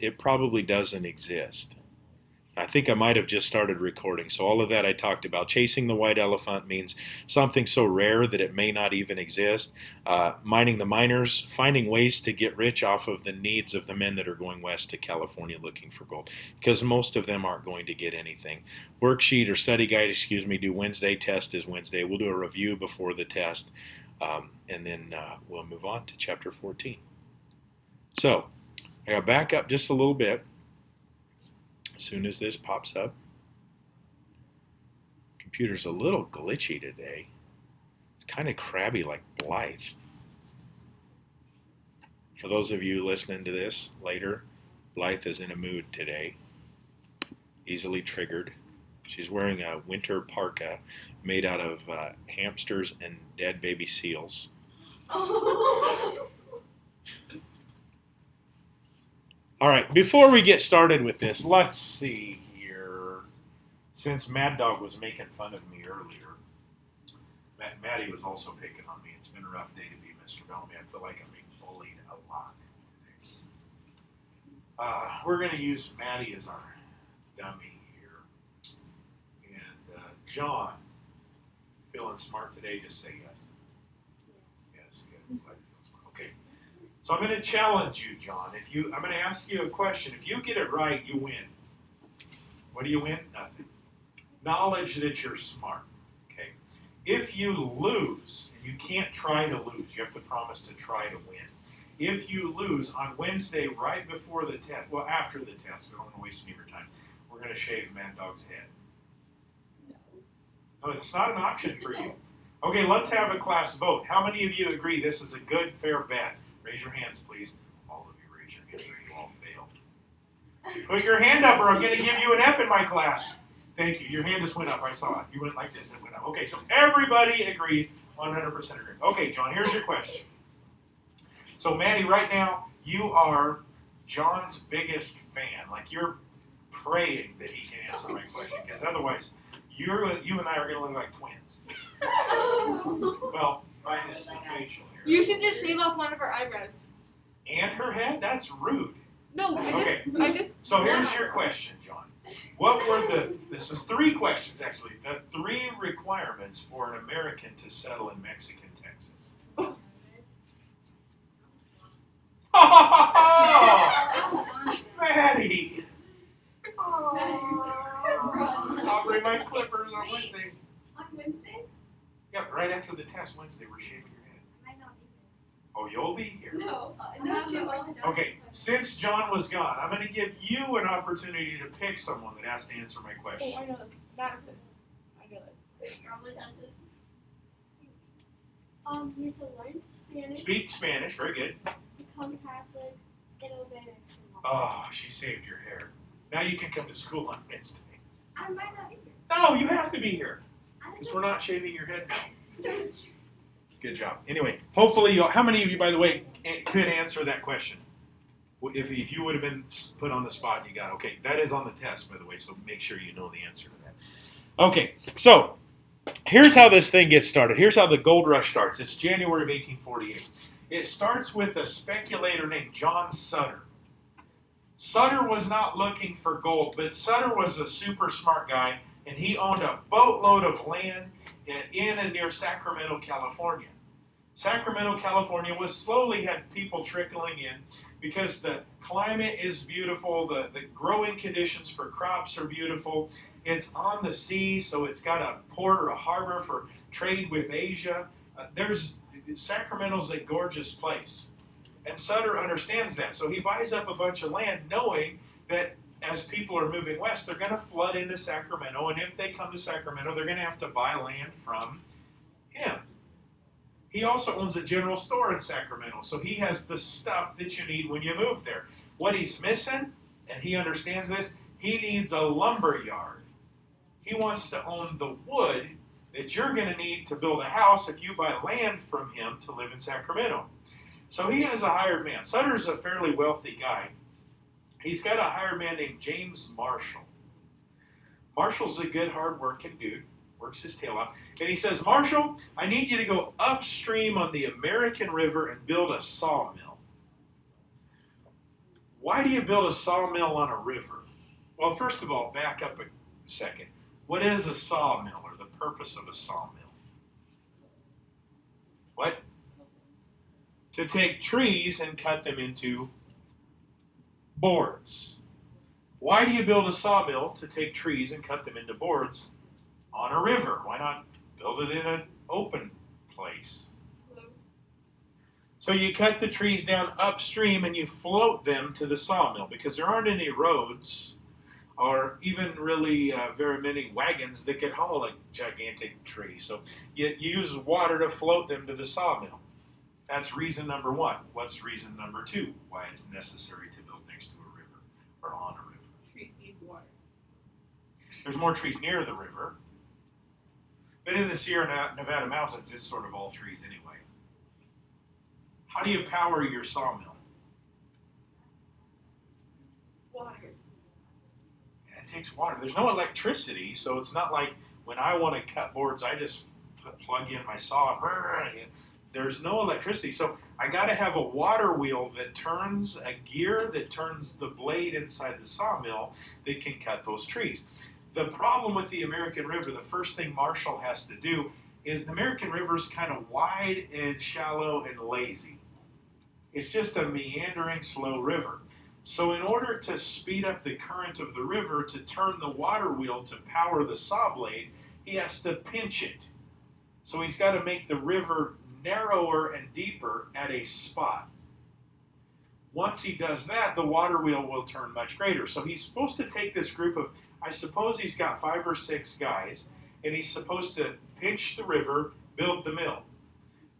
it probably doesn't exist. I think I might have just started recording. So all of that I talked about. Chasing the white elephant means something so rare that it may not even exist. Mining the miners, finding ways to get rich off of the needs of the men that are going west to California looking for gold, because most of them aren't going to get anything. Worksheet or study guide, due Wednesday. Test is Wednesday. We'll do a review before the test, and then we'll move on to chapter 14. So I got to back up just a little bit. As soon as this pops up, computer's a little glitchy today. It's kind of crabby like Blythe. For those of you listening to this later, Blythe is in a mood today, easily triggered. She's wearing a winter parka made out of hamsters and dead baby seals. All right, before we get started with this, let's see here. Since Mad Dog was making fun of me earlier, Maddie was also picking on me. It's been a rough day to be Mr. Bellamy. I feel like I'm being bullied a lot. We're going to use Maddie as our dummy here. And John, feeling smart today, just say yes. Yes, good. Okay. So I'm going to challenge you, John. I'm going to ask you a question. If you get it right, you win. What do you win? Nothing. Knowledge that you're smart. Okay. If you lose, and you can't try to lose, you have to promise to try to win. If you lose on Wednesday, right before the test, well, after the test, I don't want to waste any of your time, we're going to shave Mad Dog's head. No, it's not an option for you. Okay, let's have a class vote. How many of you agree this is a good, fair bet? Raise your hands, please. All of you raise your hands or you all failed. Put your hand up or I'm going to give you an F in my class. Thank you. Your hand just went up. I saw it. You went like this. It went up. Okay, so everybody agrees. 100% agree. Okay, John, here's your question. So, Maddie, right now, you are John's biggest fan. Like, you're praying that he can answer my question. Because otherwise, you and I are going to look like twins. Well, minus the facial hair. You should just shave off one of her eyebrows. And her head? That's rude. No, I just. So here's your question, John. What were this is 3 questions actually, the 3 requirements for an American to settle in Mexican Texas? Oh, Maddie! Oh, I'll bring my clippers on Wednesday. On Wednesday? Yeah, right after the test Wednesday, we're shaving your head. I might not be here. Oh, you'll be here. No, she won't. Okay, since John was gone, I'm going to give you an opportunity to pick someone that has to answer my question. Oh, I know this. Madison. I know this. Probably has it. You have to learn Spanish, Speak Spanish, very good. become Catholic, and obey Mexican law. Oh, she saved your hair. Now you can come to school on Wednesday. I might not be here. No, you have to be here. I don't Because know. we're not shaving your head now. Good job. Anyway, hopefully, how many of you, by the way, could answer that question? If you would have been put on the spot, you got it. Okay, that is on the test, by the way, so make sure you know the answer to that. Okay, so here's how this thing gets started. Here's how the gold rush starts. It's January of 1848. It starts with a speculator named John Sutter. Sutter was not looking for gold, but Sutter was a super smart guy, and he owned a boatload of land in and near Sacramento, California. Sacramento, California was slowly had people trickling in because the climate is beautiful, the growing conditions for crops are beautiful. It's on the sea, so it's got a port or a harbor for trade with Asia. Sacramento's a gorgeous place. And Sutter understands that. So he buys up a bunch of land knowing that as people are moving west, they're going to flood into Sacramento. And if they come to Sacramento, they're going to have to buy land from him. He also owns a general store in Sacramento. So he has the stuff that you need when you move there. What he's missing, and he understands this, he needs a lumber yard. He wants to own the wood that you're going to need to build a house if you buy land from him to live in Sacramento. So he has a hired man. Sutter's a fairly wealthy guy. He's got a hired man named James Marshall. Marshall's a good, hard-working dude. Works his tail out. And he says, Marshall, I need you to go upstream on the American River and build a sawmill. Why do you build a sawmill on a river? Well, first of all, back up a second. What is a sawmill, or the purpose of a sawmill? What? To take trees and cut them into boards. Why do you build a sawmill? To take trees and cut them into boards on a river. Why not build it in an open place? So you cut the trees down upstream and you float them to the sawmill, because there aren't any roads or even really very many wagons that could haul a gigantic tree. So you use water to float them to the sawmill. That's reason number one. What's reason number two? Why it's necessary to build next to a river or on a river? Trees need water. There's more trees near the river. But in the Sierra Nevada mountains, it's sort of all trees anyway. How do you power your sawmill? Water. It takes water. There's no electricity, so it's not like when I want to cut boards, I just plug in my saw. There's no electricity, so I got to have a water wheel that turns a gear that turns the blade inside the sawmill that can cut those trees. The problem with the American River, the first thing Marshall has to do is the American River is kind of wide and shallow and lazy. It's just a meandering, slow river. So in order to speed up the current of the river, to turn the water wheel to power the saw blade, he has to pinch it. So he's got to make the river narrower and deeper at a spot. Once he does that, the water wheel will turn much greater. So he's supposed to take this group of, I suppose he's got 5 or 6 guys, and he's supposed to pinch the river, build the mill.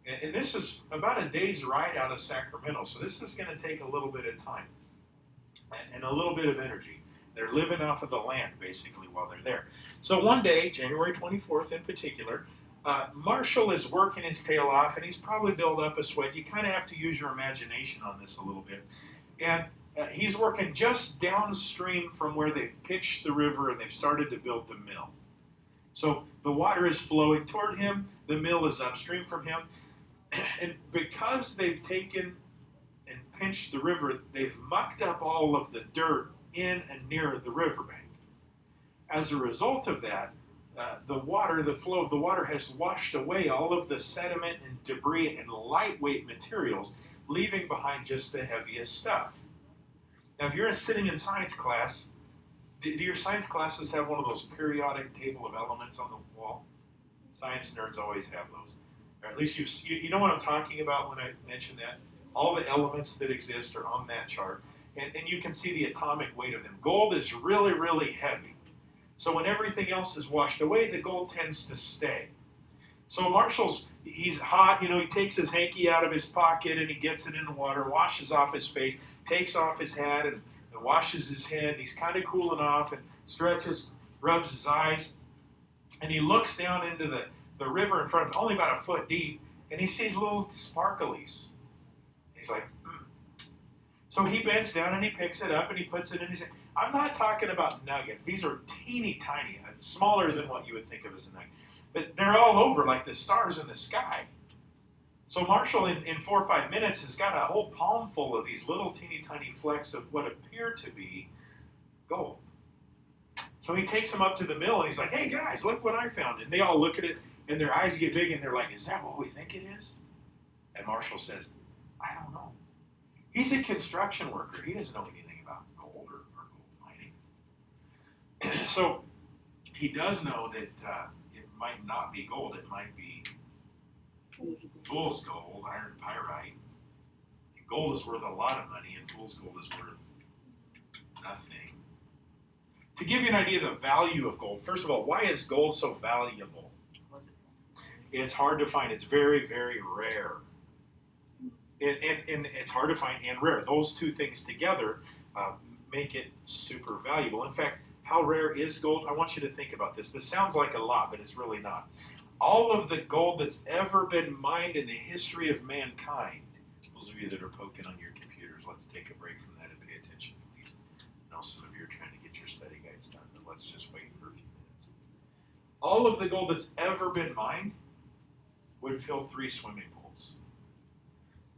And this is about a day's ride out of Sacramento, so this is going to take a little bit of time and a little bit of energy. They're living off of the land, basically, while they're there. So one day, January 24th in particular, Marshall is working his tail off, and he's probably built up a sweat. You kind of have to use your imagination on this a little bit. And he's working just downstream from where they've pitched the river and they've started to build the mill. So the water is flowing toward him, the mill is upstream from him, and because they've taken and pinched the river, they've mucked up all of the dirt in and near the riverbank. As a result of that, the flow of the water has washed away all of the sediment and debris and lightweight materials, leaving behind just the heaviest stuff. Now, if you're sitting in science class, do your science classes have one of those periodic table of elements on the wall? Science nerds always have those. Or at least you know what I'm talking about when I mention that? All the elements that exist are on that chart. And you can see the atomic weight of them. Gold is really, really heavy. So when everything else is washed away, the gold tends to stay. So Marshall's, he's hot, he takes his hanky out of his pocket and he gets it in the water, washes off his face, takes off his hat and washes his head. He's kind of cooling off and stretches, rubs his eyes, and he looks down into the river in front of him, only about a foot deep, and he sees little sparklies. He's like, So he bends down and he picks it up and he puts it in his hand. I'm not talking about nuggets. These are teeny tiny, smaller than what you would think of as a nugget. But they're all over like the stars in the sky. So Marshall, in 4 or 5 minutes, has got a whole palm full of these little teeny tiny flecks of what appear to be gold. So he takes them up to the mill and he's like, hey guys, look what I found. And they all look at it and their eyes get big and they're like, is that what we think it is? And Marshall says, I don't know. He's a construction worker. He doesn't know anything about gold or gold mining. So he does know that it might not be gold. It might be fool's gold, iron pyrite. And gold is worth a lot of money, and fool's gold is worth nothing. To give you an idea of the value of gold, first of all, why is gold so valuable? It's hard to find. It's very, very rare. And it's hard to find and rare. Those two things together make it super valuable. In fact, how rare is gold? I want you to think about this. This sounds like a lot, but it's really not. All of the gold that's ever been mined in the history of mankind, those of you that are poking on your computers, let's take a break from that and pay attention, please. I know some of you are trying to get your study guides done, but let's just wait for a few minutes. All of the gold that's ever been mined would fill 3 swimming pools.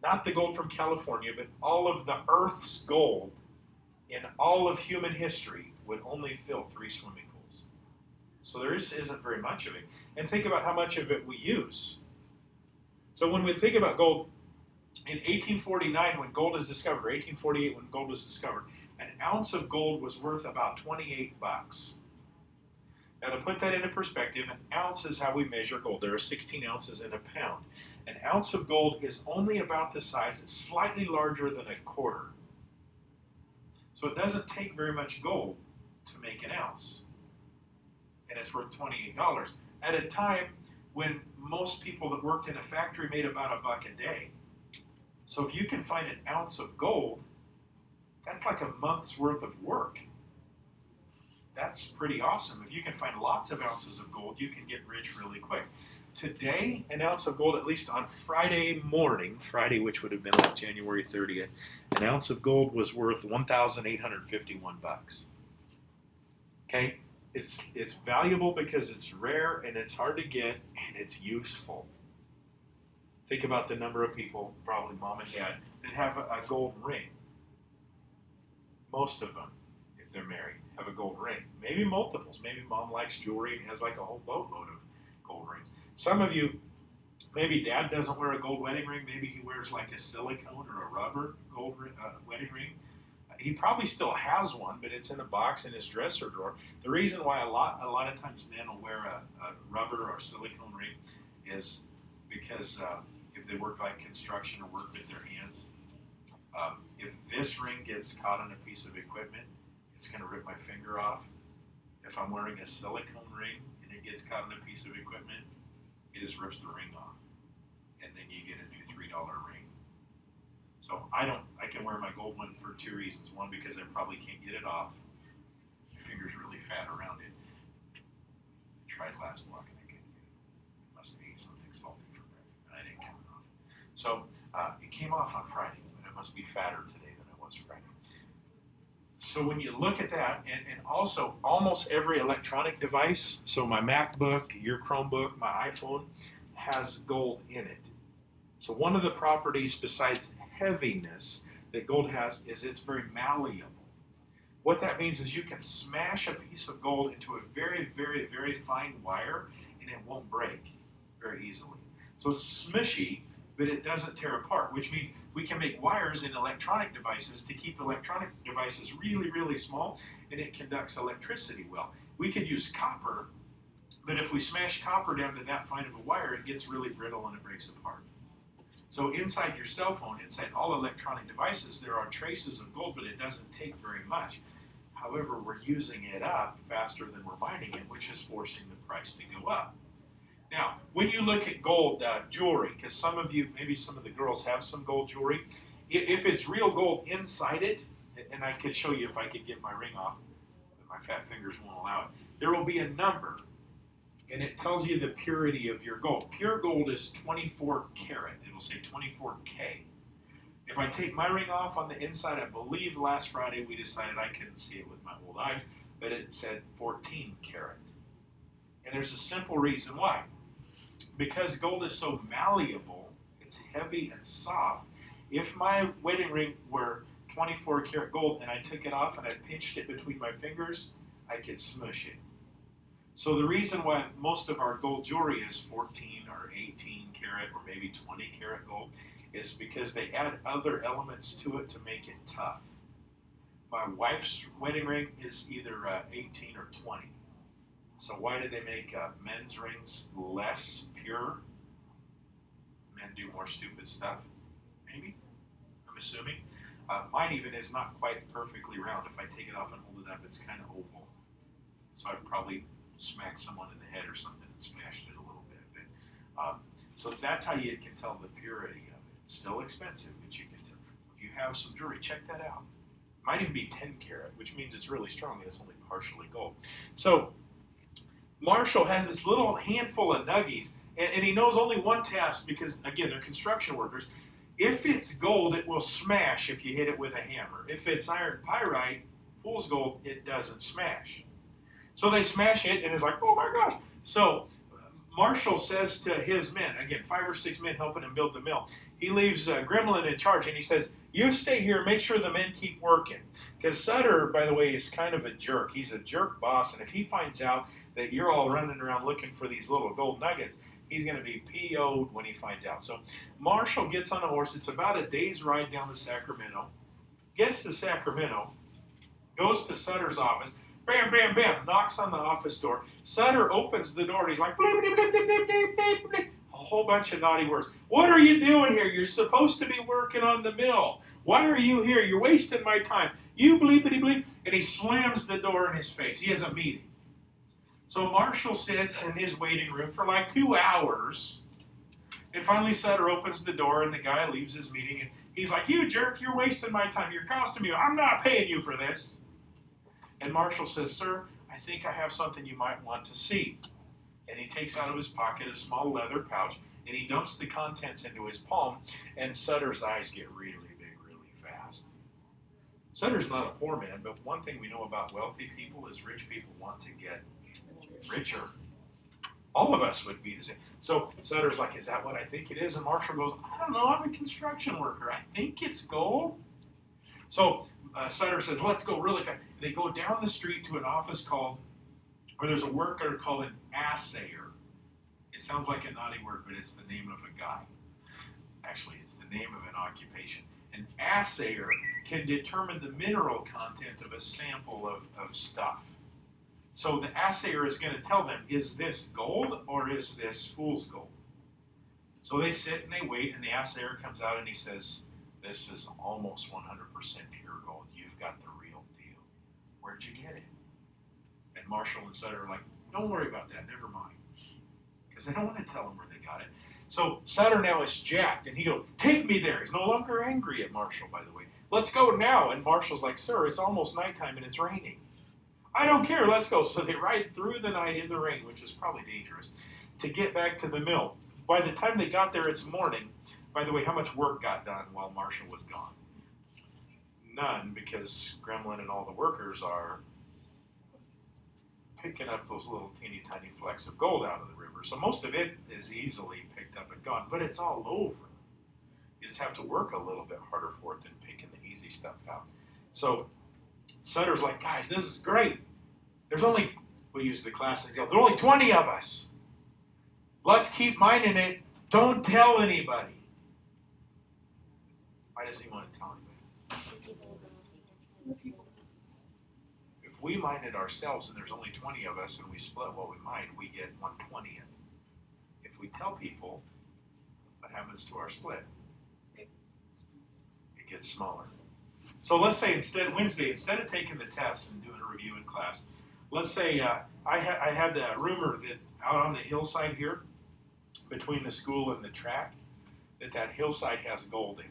Not the gold from California, but all of the Earth's gold in all of human history would only fill 3 swimming pools. So there isn't very much of it. And think about how much of it we use. So when we think about gold, in 1849 when gold is discovered, or 1848 when gold was discovered, an ounce of gold was worth about 28 bucks. Now to put that into perspective, an ounce is how we measure gold. There are 16 ounces in a pound. An ounce of gold is only about the size, it's slightly larger than a quarter. So it doesn't take very much gold to make an ounce. And it's worth $28. At a time when most people that worked in a factory made about $1 a day. So if you can find an ounce of gold, that's like a month's worth of work. That's pretty awesome. If you can find lots of ounces of gold, you can get rich really quick. Today, an ounce of gold, at least on Friday morning, Friday, which would have been like January 30th, an ounce of gold was worth 1,851 bucks. Okay? It's valuable because it's rare and it's hard to get and it's useful. Think about the number of people, probably mom and dad, that have a gold ring. Most of them, if they're married, have a gold ring. Maybe multiples. Maybe mom likes jewelry and has like a whole boatload of gold rings. Some of you, maybe dad doesn't wear a gold wedding ring. Maybe he wears like a silicone or a rubber gold wedding ring. He probably still has one, but it's in a box in his dresser drawer. The reason why a lot of times men will wear a rubber or silicone ring is because if they work like construction or work with their hands, if this ring gets caught on a piece of equipment, it's going to rip my finger off. If I'm wearing a silicone ring and it gets caught on a piece of equipment, it just rips the ring off. And then you get a new $3 ring. So I can wear my gold one for 2 reasons. One, because I probably can't get it off. My finger's really fat around it. I tried last block and I couldn't get it. I must have ate something salty for breakfast and I didn't get it off. So it came off on Friday, but I must be fatter today than I was Friday. So when you look at that, and also almost every electronic device, so my MacBook, your Chromebook, my iPhone, has gold in it. So one of the properties besides heaviness that gold has is it's very malleable. What that means is you can smash a piece of gold into a very, very, very fine wire and it won't break very easily. So it's smushy, but it doesn't tear apart, which means we can make wires in electronic devices to keep electronic devices really, really small, and it conducts electricity well. We could use copper, but if we smash copper down to that fine of a wire, it gets really brittle and it breaks apart. So inside your cell phone, inside all electronic devices, there are traces of gold, but it doesn't take very much. However, we're using it up faster than we're mining it, which is forcing the price to go up. Now, when you look at gold jewelry, because some of you, maybe some of the girls have some gold jewelry, if it's real gold inside it, and I could show you if I could get my ring off, but my fat fingers won't allow it, there will be a number, and it tells you the purity of your gold. Pure gold is 24 karat. It'll say 24K. If I take my ring off on the inside, I believe last Friday we decided I couldn't see it with my old eyes, but it said 14 karat. And there's a simple reason why. Because gold is so malleable, it's heavy and soft. If my wedding ring were 24 karat gold and I took it off and I pinched it between my fingers, I could smush it. So the reason why most of our gold jewelry is 14 or 18 karat or maybe 20 karat gold is because they add other elements to it to make it tough. My wife's wedding ring is either 18 or 20. So why do they make men's rings less pure? Men do more stupid stuff, maybe, I'm assuming. Mine even is not quite perfectly round. If I take it off and hold it up, it's kind of oval. So I've probably smacked someone in the head or something and smashed it a little bit. But, so that's how you can tell the purity of it. Still expensive, but you can tell. If you have some jewelry, check that out. It might even be 10 karat, which means it's really strong and it's only partially gold. So Marshall has this little handful of nuggies, and he knows only one test because, again, they're construction workers. If it's gold, it will smash if you hit it with a hammer. If it's iron pyrite, fool's gold, it doesn't smash. So they smash it, and it's like, oh my gosh. So Marshall says to his men, again, 5 or 6 men helping him build the mill, he leaves Gremlin in charge, and he says, You stay here, make sure the men keep working. Because Sutter, by the way, is kind of a jerk. He's a jerk boss, and if he finds out that you're all running around looking for these little gold nuggets, he's going to be PO'd when he finds out. So Marshall gets on a horse. It's about a day's ride down to Sacramento. Gets to Sacramento, goes to Sutter's office, bam, bam, bam, knocks on the office door. Sutter opens the door, and he's like, bleep, bleep, bleep, bleep, bleep, bleep, bleep. A whole bunch of naughty words. What are you doing here? You're supposed to be working on the mill. Why are you here? You're wasting my time. You bleepity bleep. And he slams the door in his face. He has a meeting. So Marshall sits in his waiting room for like 2 hours. And finally Sutter opens the door and the guy leaves his meeting. And he's like, you jerk, you're wasting my time. You're costing me. I'm not paying you for this. And Marshall says, sir, I think I have something you might want to see. And he takes out of his pocket a small leather pouch, and he dumps the contents into his palm, and Sutter's eyes get really big really fast. Sutter's not a poor man, but one thing we know about wealthy people is rich people want to get richer. All of us would be the same. So Sutter's like, is that what I think it is? And Marshall goes, I don't know, I'm a construction worker. I think it's gold. So Sutter says, let's go really fast. They go down the street to an office where there's a worker called an assayer. It sounds like a naughty word, but it's the name of a guy. Actually, it's the name of an occupation. An assayer can determine the mineral content of a sample of stuff. So the assayer is going to tell them, is this gold or is this fool's gold? So they sit and they wait, and the assayer comes out and he says, this is almost 100% pure gold. You've got the real deal. Where'd you get it? And Marshall and Sutter are like, don't worry about that, never mind. Because they don't want to tell him where they got it. So Sutter now is jacked, and he goes, take me there. He's no longer angry at Marshall, by the way. Let's go now. And Marshall's like, sir, it's almost nighttime and it's raining. I don't care, let's go. So they ride through the night in the rain, which is probably dangerous, to get back to the mill. By the time they got there, it's morning. By the way, how much work got done while Marshall was gone? None, because Gremlin and all the workers are picking up those little teeny tiny flecks of gold out of the river. So most of it is easily picked up and gone, but it's all over. You just have to work a little bit harder for it than picking the easy stuff out. So Sutter's like, guys, this is great. There's only, we use the classic example, there's only 20 of us. Let's keep mining it. Don't tell anybody. Why does he want to tell anybody? If we mine it ourselves and there's only 20 of us and we split what we mine, we get 1/20th. If we tell people, what happens to our split? It gets smaller. So let's say Wednesday, instead of taking the test and doing a review in class, let's say I had a rumor that out on the hillside here, between the school and the track, that hillside has gold in it.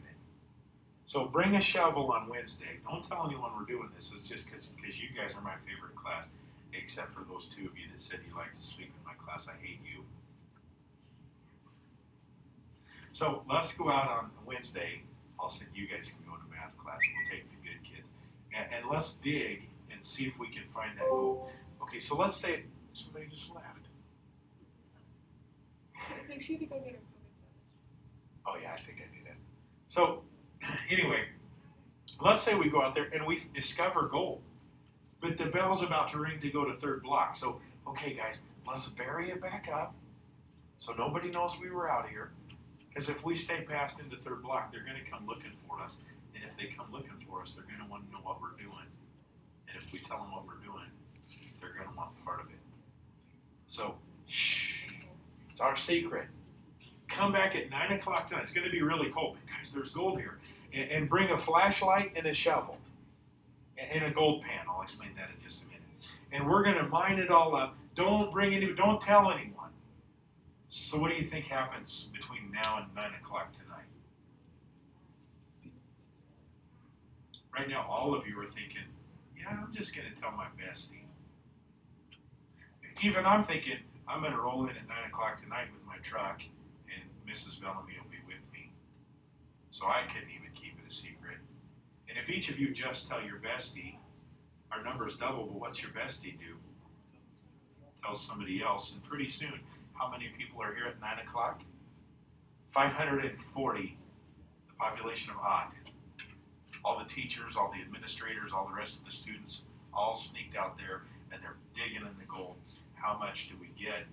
So bring a shovel on Wednesday. Don't tell anyone we're doing this. It's just because you guys are my favorite class, except for those 2 of you that said you like to sleep in my class. I hate you. So let's go out on Wednesday. I'll send you guys can go to math class. We'll take the good kids. And let's dig and see if we can find that gold. Okay, so let's say somebody just left. No, she had to go get her COVID test. Oh yeah, I think I did that. So anyway, let's say we go out there and we discover gold, but the bell's about to ring to go to 3rd block. So, okay guys, let's bury it back up so nobody knows we were out here. Because if we stay past into 3rd block, they're going to come looking for us. And if they come looking for us, they're going to want to know what we're doing. And if we tell them what we're doing, they're going to want part of it. So, shh. It's our secret. Come back at 9 o'clock tonight. It's going to be really cold. But guys, there's gold here. And bring a flashlight and a shovel. And a gold pan. I'll explain that in just a minute. And we're going to mine it all up. Don't tell anyone. So what do you think happens between now and 9 o'clock tonight? Right now, all of you are thinking, yeah, I'm just going to tell my bestie. Even I'm thinking, I'm going to roll in at 9 o'clock tonight with my truck, and Mrs. Bellamy will be with me. So I couldn't even keep it a secret. And if each of you just tell your bestie, our number's double, but what's your bestie do? Tell somebody else, and pretty soon, how many people are here at 9 o'clock? 540, the population of Odd. all the teachers, all the administrators, all the rest of the students all sneaked out there and they're digging in the gold. How much do we get?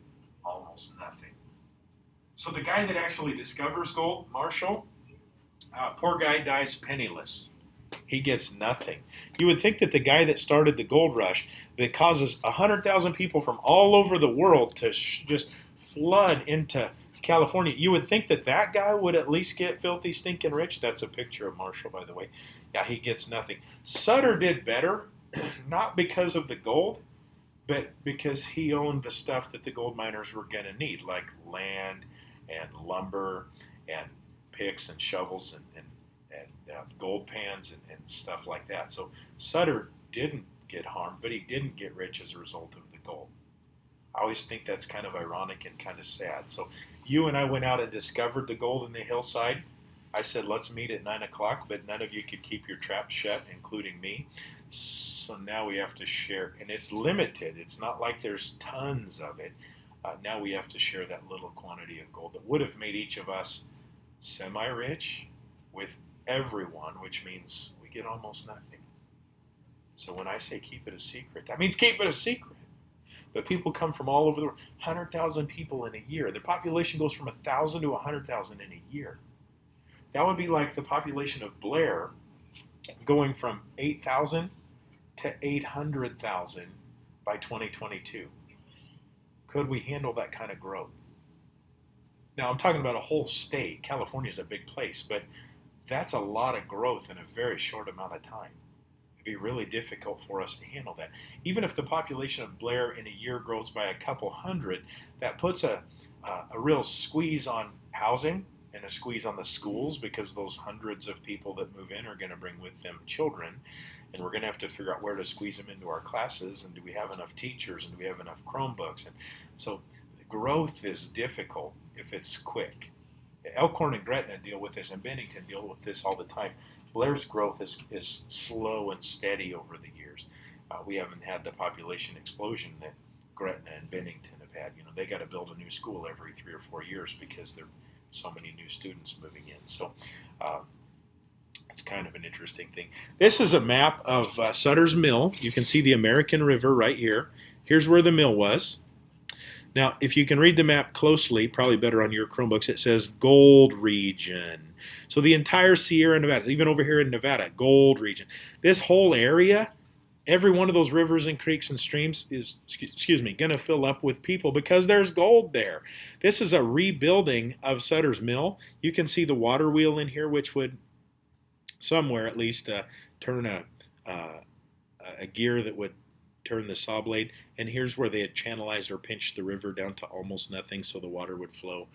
Almost nothing. So the guy that actually discovers gold, Marshall, poor guy dies penniless. He gets nothing. You would think that the guy that started the gold rush, that causes 100,000 people from all over the world to just flood into California, you would think that that guy would at least get filthy, stinking rich. That's a picture of Marshall, by the way. Yeah, he gets nothing. Sutter did better, not because of the gold, but because he owned the stuff that the gold miners were going to need, like land and lumber and picks and shovels and gold pans and stuff like that. So Sutter didn't get harmed, but he didn't get rich as a result of the gold. I always think that's kind of ironic and kind of sad. So you and I went out and discovered the gold in the hillside. I said, let's meet at 9 o'clock, but none of you could keep your trap shut, including me. So now we have to share, and it's limited. It's not like there's tons of it. Now we have to share that little quantity of gold that would have made each of us semi-rich with everyone, which means we get almost nothing. So when I say keep it a secret, that means keep it a secret. But people come from all over the world, 100,000 people in a year. The population goes from 1,000 to 100,000 in a year. That would be like the population of Blair going from 8,000 to 800,000 by 2022. Could we handle that kind of growth? Now, I'm talking about a whole state. California is a big place, but that's a lot of growth in a very short amount of time. It'd be really difficult for us to handle that. Even if the population of Blair in a year grows by a couple hundred, that puts a real squeeze on housing and a squeeze on the schools, because those hundreds of people that move in are going to bring with them children, and we're going to have to figure out where to squeeze them into our classes, and do we have enough teachers, and do we have enough Chromebooks? And so growth is difficult if it's quick. Elkhorn and Gretna deal with this, and Bennington deal with this all the time. Blair's growth is slow and steady over the years. We haven't had the population explosion that Gretna and Bennington have had. You know, they got to build a new school every 3 or 4 years because there are so many new students moving in. So it's kind of an interesting thing. This is a map of Sutter's Mill. You can see the American River right here. Here's where the mill was. Now, if you can read the map closely, probably better on your Chromebooks, it says Gold Region. So the entire Sierra Nevada, even over here in Nevada, Gold Region. This whole area, every one of those rivers and creeks and streams is, going to fill up with people because there's gold there. This is a rebuilding of Sutter's Mill. You can see the water wheel in here, which would somewhere at least turn a gear that would turn the saw blade, and here's where they had channelized or pinched the river down to almost nothing so the water would flow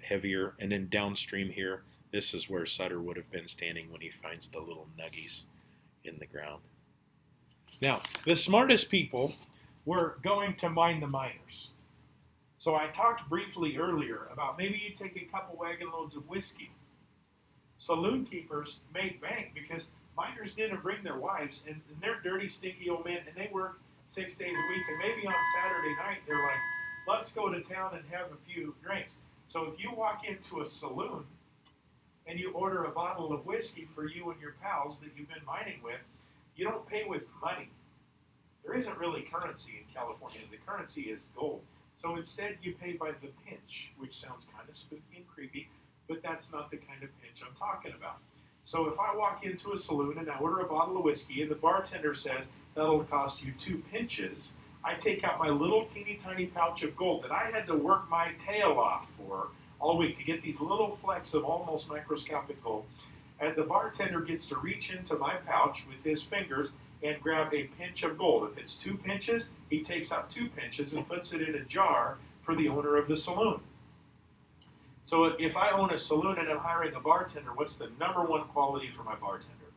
heavier. And then downstream here, this is where Sutter would have been standing when he finds the little nuggies in the ground. Now, the smartest people were going to mine the miners. So I talked briefly earlier about maybe you take a couple wagon loads of whiskey. Saloon keepers made bank because miners didn't bring their wives, and they're dirty, stinky old men, and they work 6 days a week, and maybe on Saturday night they're like, let's go to town and have a few drinks. So if you walk into a saloon and you order a bottle of whiskey for you and your pals that you've been mining with, you don't pay with money. There isn't really currency in California. The currency is gold. So instead you pay by the pinch, which sounds kind of spooky and creepy, but that's not the kind of pinch I'm talking about. So if I walk into a saloon and I order a bottle of whiskey and the bartender says that'll cost you 2 pinches, I take out my little teeny tiny pouch of gold that I had to work my tail off for all week to get these little flecks of almost microscopic gold. And the bartender gets to reach into my pouch with his fingers and grab a pinch of gold. If it's 2 pinches, he takes out 2 pinches and puts it in a jar for the owner of the saloon. So if I own a saloon and I'm hiring a bartender, what's the number one quality for my bartender?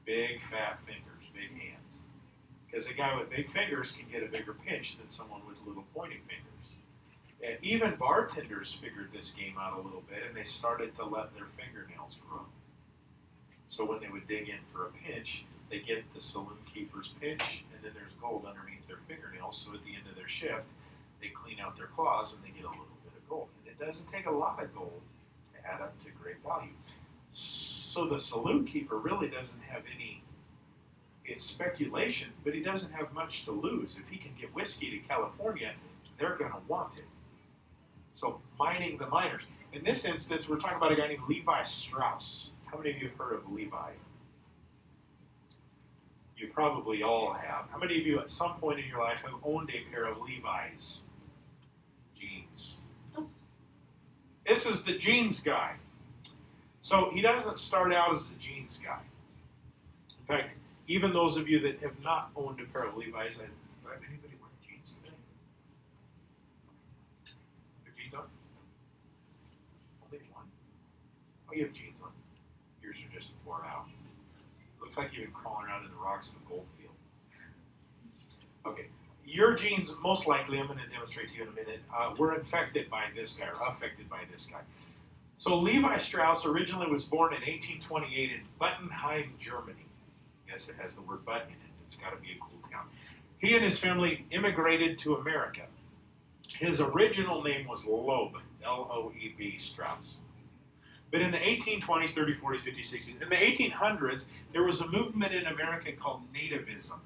Big fat fingers, big hands. Because a guy with big fingers can get a bigger pinch than someone with little pointing fingers. And even bartenders figured this game out a little bit, and they started to let their fingernails grow. So when they would dig in for a pinch, they get the saloon keeper's pinch, and then there's gold underneath their fingernails. So at the end of their shift, they clean out their claws and they get a little bit of gold. And it doesn't take a lot of gold to add up to great value. so the saloon keeper really doesn't have any, it's speculation, but he doesn't have much to lose. If he can get whiskey to California, they're going to want it. So mining the miners. In this instance, we're talking about a guy named Levi Strauss. How many of you have heard of Levi? You probably all have. How many of you at some point in your life have owned a pair of Levi's jeans? This is the jeans guy. So he doesn't start out as the jeans guy. In fact, even those of you that have not owned a pair of Levi's, have anybody wearing jeans today? Have jeans on? Only one? Oh, you have jeans on. Yours are just worn out. Looks like you've been crawling around in the rocks of a gold field. Okay, your genes, most likely, I'm going to demonstrate to you in a minute, were infected by this guy, or affected by this guy. So Levi Strauss originally was born in 1828 in Buttenheim, Germany. Yes, it has the word Button in it. It's got to be a cool town. He and his family immigrated to America. His original name was Loeb, L-O-E-B, Strauss. But in the 1820s, 30s, 40s, 50s, 60s, in the 1800s, there was a movement in America called nativism,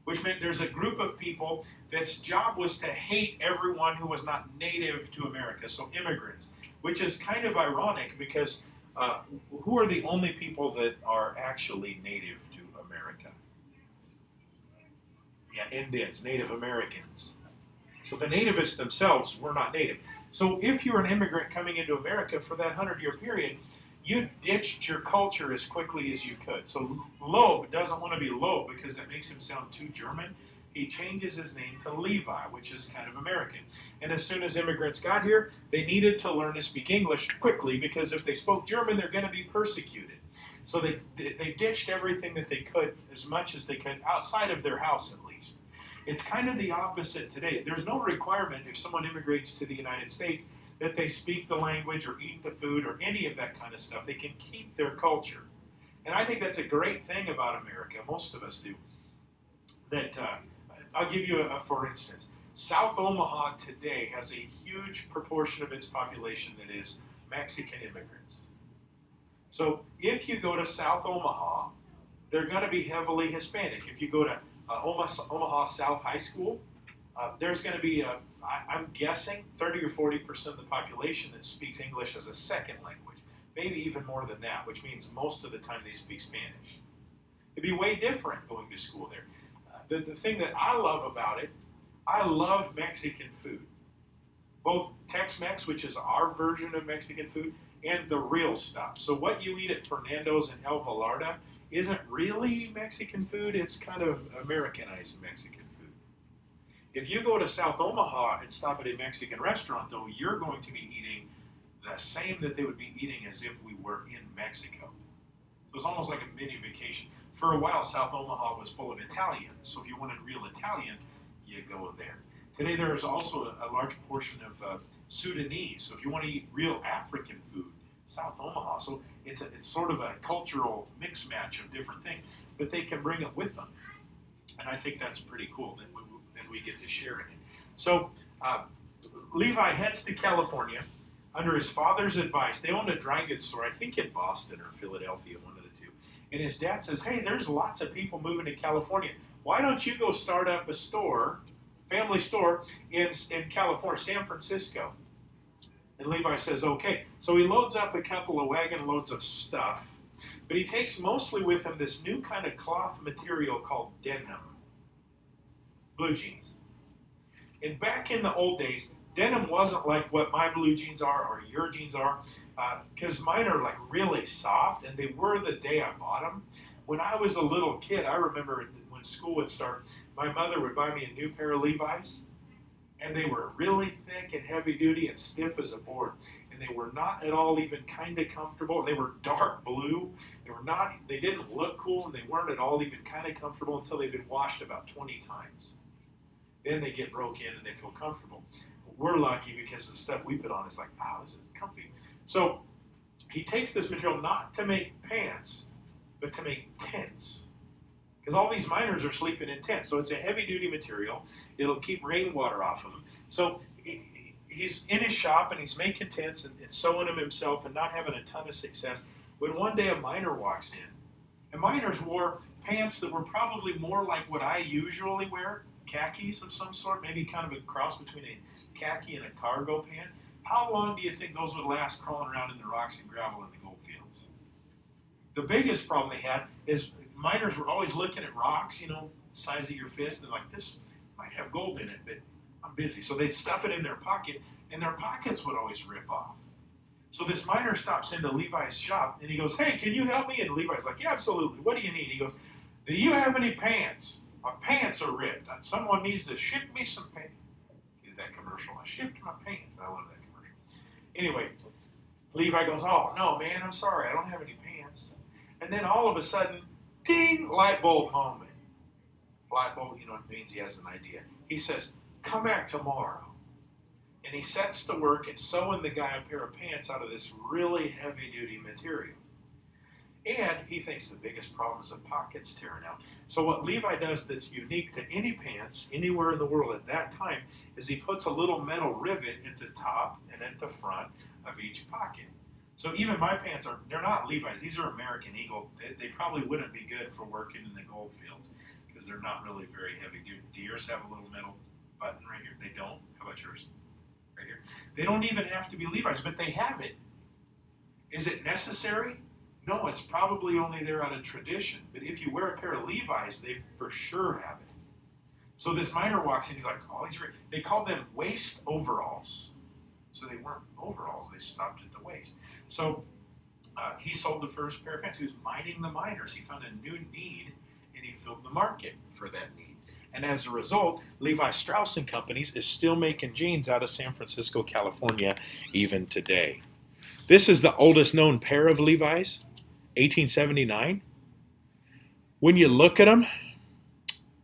which meant there's a group of people that's job was to hate everyone who was not native to America, so immigrants, which is kind of ironic because who are the only people that are actually native to America? Yeah, Indians, Native Americans. So the nativists themselves were not native. So if you're an immigrant coming into America for that 100-year period, you ditched your culture as quickly as you could. So Loeb doesn't want to be Loeb because that makes him sound too German. He changes his name to Levi, which is kind of American. And as soon as immigrants got here, they needed to learn to speak English quickly because if they spoke German, they're going to be persecuted. So they ditched everything that they could, as much as they could, outside of their house at least. It's kind of the opposite today. There's no requirement if someone immigrates to the United States that they speak the language or eat the food or any of that kind of stuff. They can keep their culture. And I think that's a great thing about America. Most of us do. That I'll give you for instance. South Omaha today has a huge proportion of its population that is Mexican immigrants. So if you go to South Omaha, they're going to be heavily Hispanic. If you go to Omaha South High School, there's going to be, I'm guessing, 30 or 40% of the population that speaks English as a second language, maybe even more than that, which means most of the time they speak Spanish. It'd be way different going to school there. The thing that I love about it, I love Mexican food. Both Tex-Mex, which is our version of Mexican food, and the real stuff. So what you eat at Fernando's and El Velarda isn't really Mexican food, it's kind of Americanized Mexican food. If you go to South Omaha and stop at a Mexican restaurant, though, you're going to be eating the same that they would be eating as if we were in Mexico. So it's almost like a mini vacation. For a while, South Omaha was full of Italians, so if you wanted real Italian, you go there. Today there is also a large portion of Sudanese, so if you want to eat real African food, South Omaha. So it's sort of a cultural mix match of different things, but they can bring it with them. And I think that's pretty cool that we get to share in it. So Levi heads to California under his father's advice. They owned a dry goods store, I think in Boston or Philadelphia, one of the two. And his dad says, hey, there's lots of people moving to California. Why don't you go start up a store, family store, in California, San Francisco? And Levi says, okay. So he loads up a couple of wagon loads of stuff, but he takes mostly with him this new kind of cloth material called denim. Blue jeans. And back in the old days, denim wasn't like what my blue jeans are or your jeans are, because mine are like really soft, and they were the day I bought them. When I was a little kid, I remember when school would start, my mother would buy me a new pair of Levi's, and they were really thick and heavy duty and stiff as a board. And they were not at all even kind of comfortable. They were dark blue. They didn't look cool, and they weren't at all even kind of comfortable until they've been washed about 20 times. Then they get broke in and they feel comfortable. We're lucky because the stuff we put on is like, wow, this is comfy. So he takes this material not to make pants, but to make tents. Because all these miners are sleeping in tents. So it's a heavy-duty material. It'll keep rainwater off of them. So he's in his shop and he's making tents and sewing them himself and not having a ton of success. when one day a miner walks in, and miners wore pants that were probably more like what I usually wear, khakis of some sort, maybe kind of a cross between a khaki and a cargo pant. How long do you think those would last crawling around in the rocks and gravel in the gold fields? The biggest problem they had is miners were always looking at rocks, size of your fist, and like, this might have gold in it, but I'm busy. So they'd stuff it in their pocket, and their pockets would always rip off. So this miner stops into Levi's shop, and he goes, "Hey, can you help me?" And Levi's like, "Yeah, absolutely. What do you need?" He goes, "Do you have any pants? My pants are ripped. Someone needs to ship me some pants." Did that commercial. I shipped my pants. I love that commercial. Anyway, Levi goes, "Oh, no, man, I'm sorry. I don't have any pants." And then all of a sudden, ding, light bulb moment. Light bulb, you know what it means? He has an idea. He says, "Come back tomorrow." And he sets to work at sewing the guy a pair of pants out of this really heavy-duty material. And he thinks the biggest problem is the pockets tearing out. So what Levi does that's unique to any pants anywhere in the world at that time is he puts a little metal rivet at the top and at the front of each pocket. So even my pants they're not Levi's. These are American Eagle. They probably wouldn't be good for working in the gold fields because they're not really very heavy. Do yours have a little metal button right here? They don't. How about yours? Right here. They don't even have to be Levi's, but they have it. Is it necessary? No, it's probably only there out of tradition. But if you wear a pair of Levi's, they for sure have it. So this miner walks in, he's like, "Oh, they called them waist overalls." So they weren't overalls, they stopped at the waist. So he sold the first pair of pants. He was mining the miners. He found a new need, and he filled the market for that need. And as a result, Levi Strauss & Companies is still making jeans out of San Francisco, California, even today. This is the oldest known pair of Levi's, 1879. When you look at them,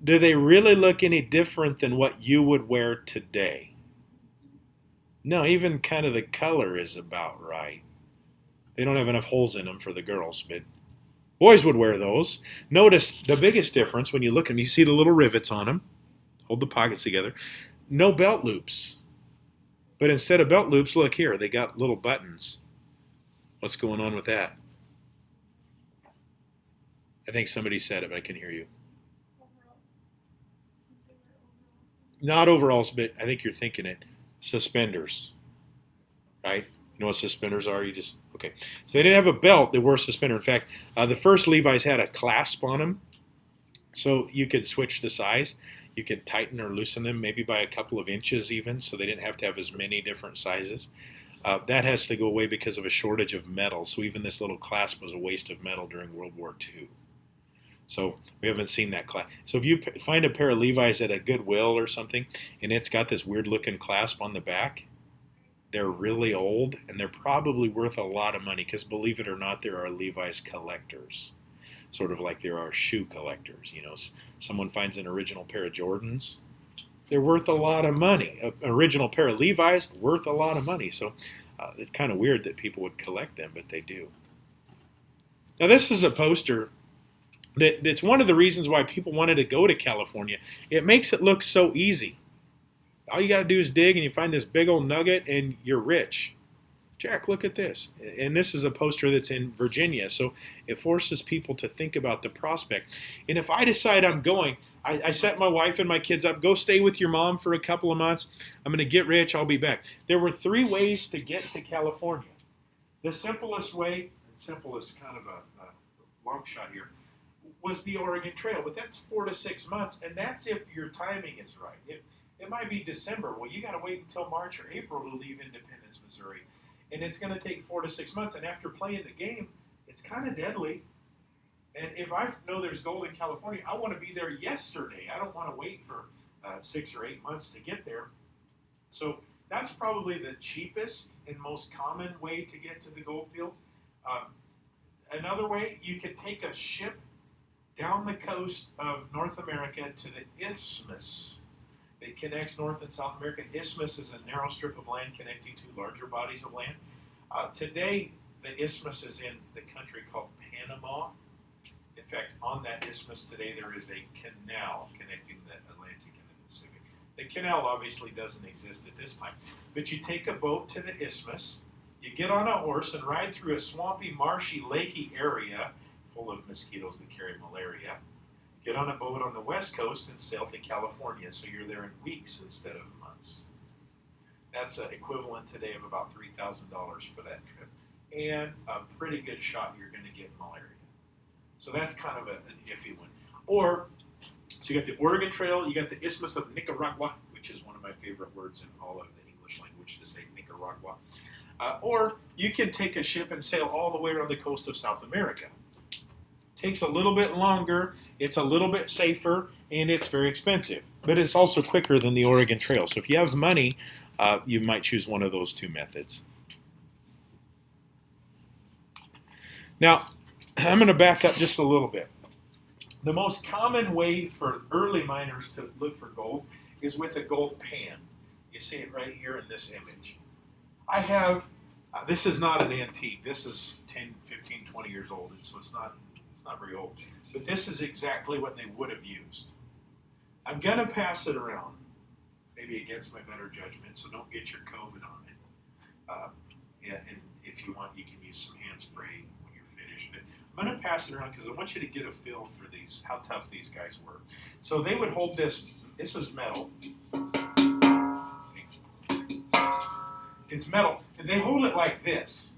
do they really look any different than what you would wear today? No, even kind of the color is about right. They don't have enough holes in them for the girls, but boys would wear those. Notice the biggest difference when you look at them, you see the little rivets on them. Hold the pockets together. No belt loops. But instead of belt loops, look here, they got little buttons. What's going on with that? I think somebody said it, but I can hear you. Not overalls, but I think you're thinking it. Suspenders. Right? You know what suspenders are? Okay. So they didn't have a belt, they wore a suspender. In fact, the first Levi's had a clasp on them. So you could switch the size. You could tighten or loosen them maybe by a couple of inches even, so they didn't have to have as many different sizes. That has to go away because of a shortage of metal. So even this little clasp was a waste of metal during World War II. So we haven't seen that clasp. So if you find a pair of Levi's at a Goodwill or something, and it's got this weird looking clasp on the back, they're really old, and they're probably worth a lot of money because, believe it or not, there are Levi's collectors, sort of like there are shoe collectors. Someone finds an original pair of Jordans, they're worth a lot of money. An original pair of Levi's, worth a lot of money. So it's kind of weird that people would collect them, but they do. Now this is a poster that's one of the reasons why people wanted to go to California. It makes it look so easy. All you got to do is dig and you find this big old nugget and you're rich. Jack, look at this. And this is a poster that's in Virginia. So it forces people to think about the prospect. And if I decide I'm going, I set my wife and my kids up, go stay with your mom for a couple of months. I'm going to get rich. I'll be back. There were 3 ways to get to California. The simplest way, simplest kind of a long shot here, was the Oregon Trail. But that's 4 to 6 months. And that's if your timing is right. It might be December. Well, you got to wait until March or April to leave Independence, Missouri. And it's going to take 4 to 6 months. And after playing the game, it's kind of deadly. And if I know there's gold in California, I want to be there yesterday. I don't want to wait for 6 or 8 months to get there. So that's probably the cheapest and most common way to get to the gold fields. Another way, you could take a ship down the coast of North America to the Isthmus. It connects North and South America. Isthmus is a narrow strip of land connecting 2 larger bodies of land. Today, the Isthmus is in the country called Panama. In fact, on that isthmus today, there is a canal connecting the Atlantic and the Pacific. The canal obviously doesn't exist at this time. But you take a boat to the isthmus, You get on a horse and ride through a swampy, marshy, lakey area full of mosquitoes that carry malaria. Get on a boat on the west coast and sail to California, so you're there in weeks instead of months. That's equivalent today of about $3,000 for that trip, and a pretty good shot you're going to get malaria. So that's kind of an iffy one. Or, so you got the Oregon Trail, you got the Isthmus of Nicaragua, which is one of my favorite words in all of the English language to say Nicaragua. Or you can take a ship and sail all the way around the coast of South America. Takes a little bit longer, it's a little bit safer, and it's very expensive. But it's also quicker than the Oregon Trail. So if you have money, you might choose one of those two methods. Now, I'm going to back up just a little bit. The most common way for early miners to look for gold is with a gold pan. You see it right here in this image. I have, this is not an antique. This is 10, 15, 20 years old. So it's not very old. But this is exactly what they would have used. I'm going to pass it around, maybe against my better judgment, so don't get your COVID on it. And if you want, you can use some hand spray when you're finished. But I'm going to pass it around because I want you to get a feel for these, how tough these guys were. So they would hold this. This is metal. It's metal, and they hold it like this.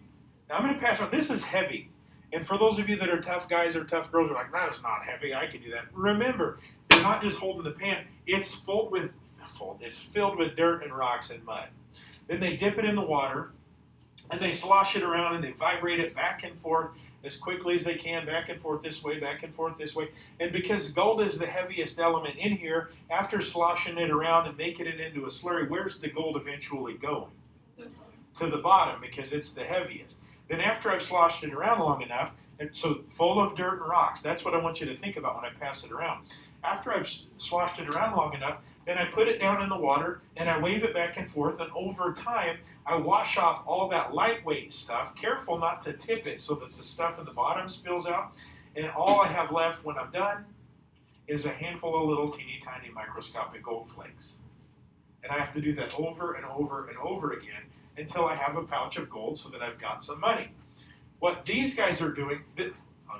Now I'm going to pass around. This is heavy. And for those of you that are tough guys or tough girls, are like, that is not heavy, I can do that. Remember, they're not just holding the pan. It's filled with dirt and rocks and mud. Then they dip it in the water, and they slosh it around, and they vibrate it back and forth as quickly as they can, back and forth this way, back and forth this way. And because gold is the heaviest element in here, after sloshing it around and making it into a slurry, where's the gold eventually going? To the bottom, because it's the heaviest. Then after I've sloshed it around long enough, and so full of dirt and rocks, that's what I want you to think about when I pass it around. After I've sloshed it around long enough, then I put it down in the water and I wave it back and forth, and over time I wash off all that lightweight stuff, careful not to tip it so that the stuff at the bottom spills out, and all I have left when I'm done is a handful of little teeny tiny microscopic gold flakes. And I have to do that over and over and over again until I have a pouch of gold so that I've got some money. What these guys are doing, let me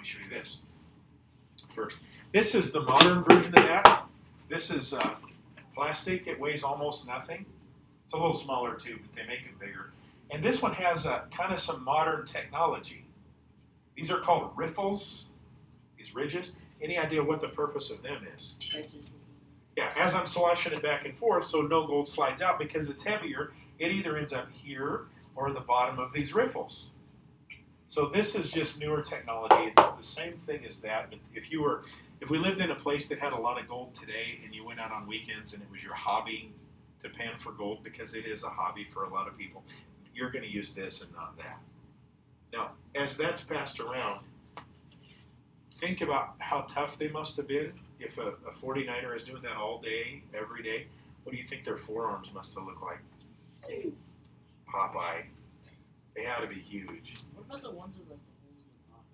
show you this first. This is the modern version of that. This is plastic. It weighs almost nothing. It's a little smaller too, but they make it bigger. And this one has kind of some modern technology. These are called riffles, these ridges. Any idea what the purpose of them is? Yeah, as I'm sloshing it back and forth so no gold slides out because it's heavier, it either ends up here or the bottom of these riffles. So this is just newer technology. It's the same thing as that. But if we lived in a place that had a lot of gold today and you went out on weekends and it was your hobby to pan for gold, because it is a hobby for a lot of people, you're going to use this and not that. Now, as that's passed around, think about how tough they must have been. If a 49er is doing that all day, every day, what do you think their forearms must have looked like? Popeye. They had to be huge. What about the ones with like the holes in the bottom?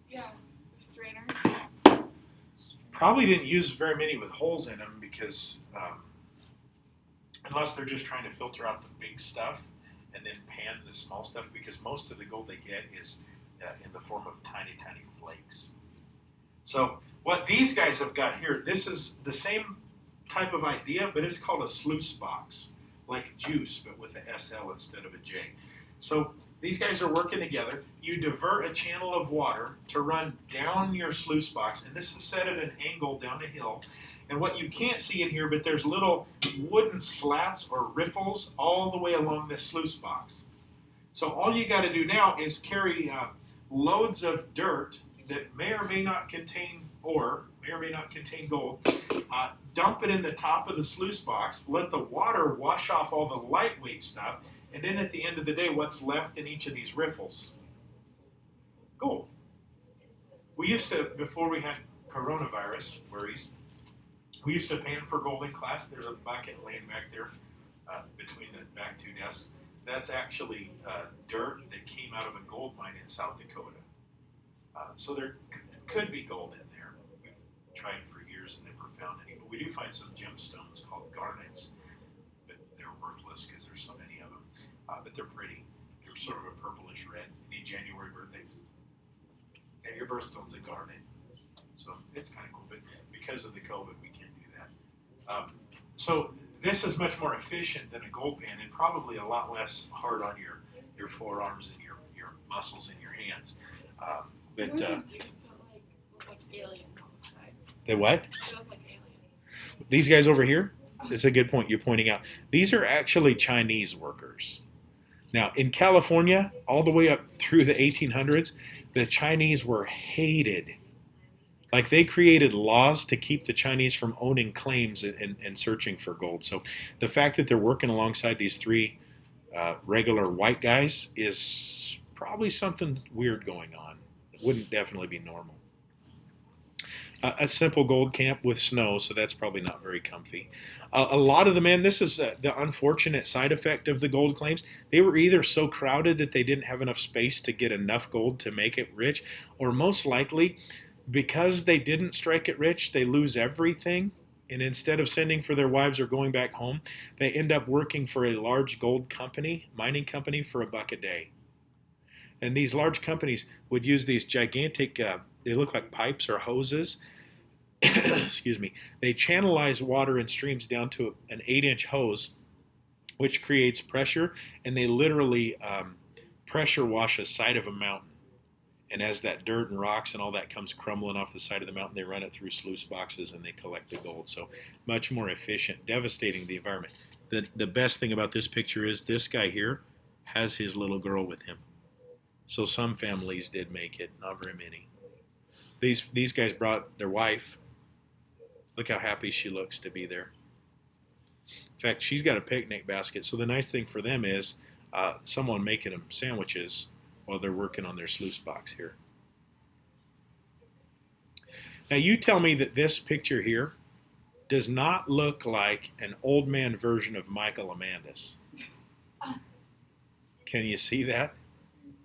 Yeah, the strainers. Probably didn't use very many with holes in them because unless they're just trying to filter out the big stuff and then pan the small stuff, because most of the gold they get is in the form of tiny, tiny flakes. So what these guys have got here, this is the same type of idea, but it's called a sluice box, like juice, but with a SL instead of a J. So these guys are working together. You divert a channel of water to run down your sluice box, and this is set at an angle down a hill. And what you can't see in here, but there's little wooden slats or riffles all the way along this sluice box. So all you got to do now is carry loads of dirt that may or may not contain ore, may or may not contain gold, dump it in the top of the sluice box, let the water wash off all the lightweight stuff, and then at the end of the day, what's left in each of these riffles? Gold. We used to, before we had coronavirus worries, we used to pan for gold in class. There's a bucket laying back there between the back two desks. That's actually dirt that came out of a gold mine in South Dakota. So there could be gold in there. We've tried for years and never found any. But we do find some gemstones called garnets, but they're worthless because there's so many of them. But they're pretty. They're They're sort of a purplish red. Any January birthdays? Yeah, your birthstone's a garnet. So it's kind of cool, but because of the COVID, we can't do that. So this is much more efficient than a gold pan and probably a lot less hard on your forearms and your muscles in your hands. Where the gears look like aliens on the side. The what? They look like aliens. These guys over here? It's a good point you're pointing out. These are actually Chinese workers. Now, in California, all the way up through the 1800s, the Chinese were hated. Like they created laws to keep the Chinese from owning claims and searching for gold. So the fact that they're working alongside these three regular white guys is probably something weird going on. It wouldn't definitely be normal. A simple gold camp with snow, so that's probably not very comfy. A lot of the men, this is the unfortunate side effect of the gold claims. They were either so crowded that they didn't have enough space to get enough gold to make it rich, or most likely, because they didn't strike it rich, they lose everything. And instead of sending for their wives or going back home, they end up working for a large gold company, mining company, for $1 a day. And these large companies would use these gigantic, they look like pipes or hoses. Excuse me. They channelize water in streams down to an 8-inch hose, which creates pressure, and they literally pressure wash a side of a mountain. And as that dirt and rocks and all that comes crumbling off the side of the mountain, they run it through sluice boxes and they collect the gold. So much more efficient, devastating the environment. The best thing about this picture is this guy here has his little girl with him. So some families did make it, not very many. These guys brought their wife. Look how happy she looks to be there. In fact, she's got a picnic basket. So the nice thing for them is someone making them sandwiches while they're working on their sluice box here. Now you tell me that this picture here does not look like an old man version of Michael Amandus. Can you see that?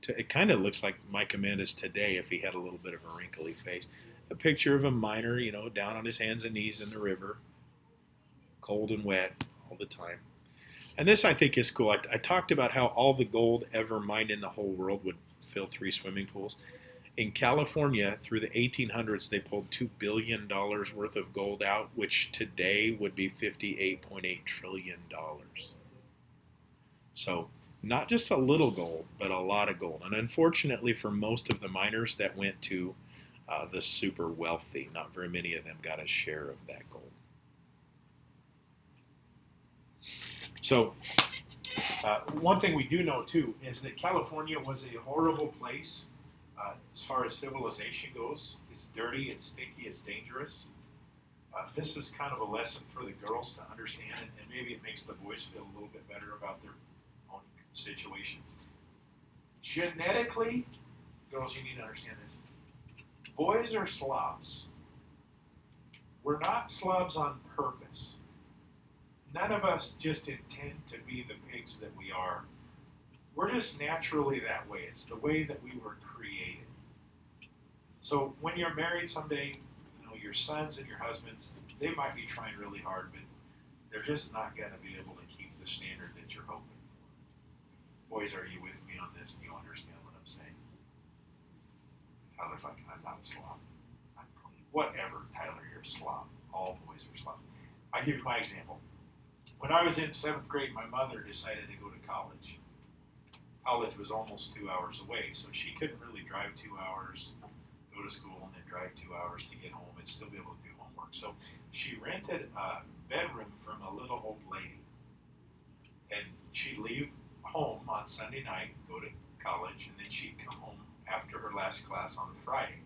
It kind of looks like Mike Amandus today if he had a little bit of a wrinkly face. A picture of a miner, down on his hands and knees in the river, cold and wet all the time. And this I think is cool. I talked about how all the gold ever mined in the whole world would fill 3 swimming pools. In California, through the 1800s, they pulled $2 billion worth of gold out, which today would be $58.8 trillion. So not just a little gold, but a lot of gold. And unfortunately for most of the miners that went to the super wealthy, not very many of them got a share of that gold. So one thing we do know too is that California was a horrible place as far as civilization goes. It's dirty, it's stinky, it's dangerous. This is kind of a lesson for the girls to understand, and maybe it makes the boys feel a little bit better about their own situation. Genetically, girls, you need to understand this. Boys are slobs. We're not slobs on purpose. None of us just intend to be the pigs that we are. We're just naturally that way. It's the way that we were created. So when you're married someday, your sons and your husbands, they might be trying really hard, but they're just not going to be able to keep the standard that you're hoping for. Boys, are you with me on this? Do you understand what I'm saying? Tyler's like, I'm not a slob. I'm clean. Whatever, Tyler, you're a slob. All boys are slobs. I'll give you my example. When I was in 7th grade, my mother decided to go to college. College was almost 2 hours away, so she couldn't really drive 2 hours, go to school, and then drive 2 hours to get home and still be able to do homework. So she rented a bedroom from a little old lady. And she'd leave home on Sunday night, go to college, and then she'd come home after her last class on Friday.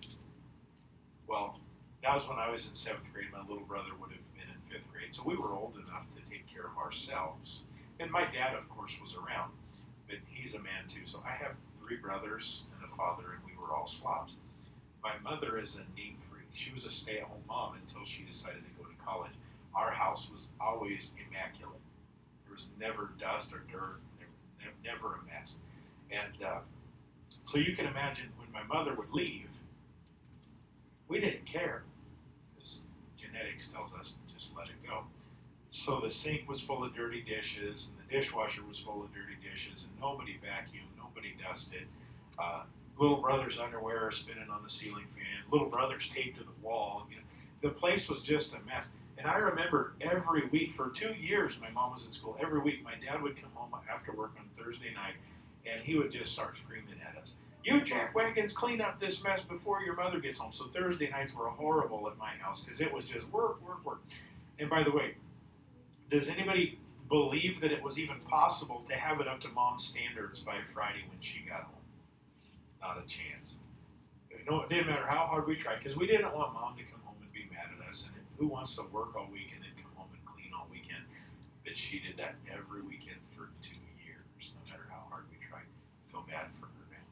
Well, that was when I was in 7th grade. My little brother would have been in 5th grade. So we were old enough to take care of ourselves. And my dad, of course, was around. But he's a man, too. So I have 3 brothers and a father, and we were all slobs. My mother is a neat freak. She was a stay-at-home mom until she decided to go to college. Our house was always immaculate. There was never dust or dirt, never a mess. And so you can imagine when my mother would leave, we didn't care because genetics tells us to just let it go. So the sink was full of dirty dishes, and the dishwasher was full of dirty dishes, and nobody vacuumed, nobody dusted. Little brother's underwear are spinning on the ceiling fan. Little brother's taped to the wall. You know, the place was just a mess. And I remember every week for 2 years, my mom was in school. Every week, my dad would come home after work on Thursday night, and he would just start screaming at us. You jackwagons, clean up this mess before your mother gets home. So Thursday nights were horrible at my house because it was just work. And by the way, does anybody believe that it was even possible to have it up to mom's standards by Friday when she got home? Not a chance. No, it didn't matter how hard we tried because we didn't want mom to come home and be mad at us. And who wants to work all week and then come home and clean all weekend? But she did that every weekend for 2 years, no matter how hard we tried. I feel bad for her now.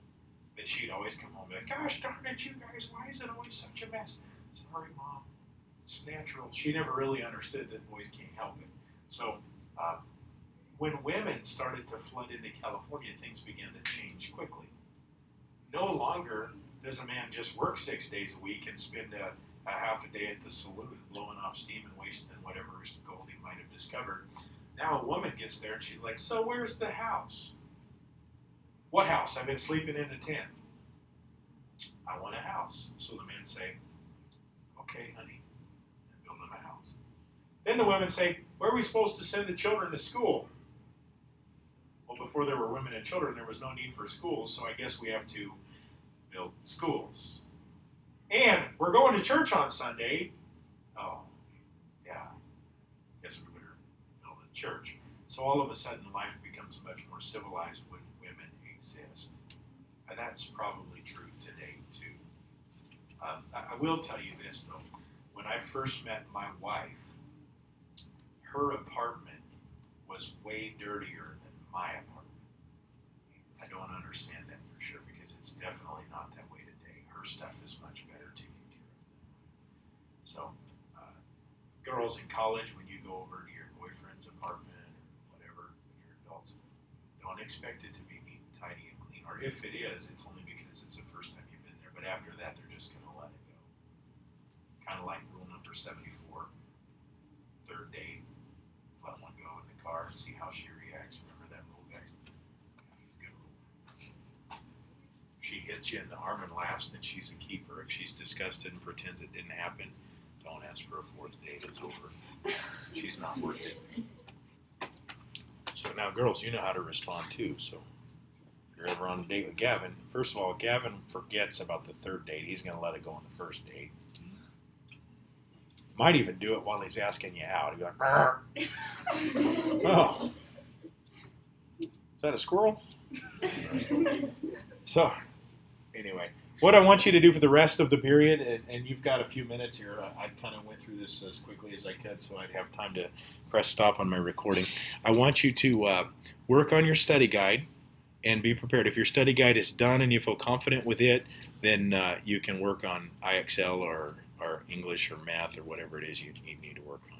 But she'd always come home and be like, gosh darn it, you guys, why is it always such a mess? Sorry, Mom. It's natural. She never really understood that boys can't help it. So when women started to flood into California, things began to change quickly. No longer does a man just work 6 days a week and spend a half a day at the saloon blowing off steam and wasting whatever gold he might have discovered. Now a woman gets there and she's like, so where's the house? What house? I've been sleeping in a tent. I want a house. So the men say, okay, honey, and build them a house. Then the women say, where are we supposed to send the children to school? Well, before there were women and children, there was no need for schools, so I guess we have to build schools. And we're going to church on Sunday. Oh, yeah. Guess we better build a church. So all of a sudden, life becomes much more civilized when women exist. And that's probably true today, too. I will tell you this, though. When I first met my wife, her apartment was way dirtier than my apartment. I don't understand that for sure because it's definitely not that way today. Her stuff is much better taken care of than mine. So, girls in college, when you go over to your boyfriend's apartment or whatever, when you're adults, don't expect it to be neat and tidy and clean. Or if it is, it's only because it's the first time you've been there. But after that, they're just going to let it go. Kind of like rule number 74, third date. Let one go in the car and see how she reacts. Remember that rule, guys? It's a good rule. If she hits you in the arm and laughs, then she's a keeper. If she's disgusted and pretends it didn't happen, don't ask for a fourth date. It's over. She's not worth it. So now, girls, you know how to respond too. So if you're ever on a date with Gavin, first of all, Gavin forgets about the third date. He's going to let it go on the first date. Might even do it while he's asking you out. He'd be like, oh, is that a squirrel? So, anyway, what I want you to do for the rest of the period, and you've got a few minutes here, I kind of went through this as quickly as I could so I'd have time to press stop on my recording. I want you to work on your study guide and be prepared. If your study guide is done and you feel confident with it, then you can work on IXL or English or math or whatever it is you need to work on.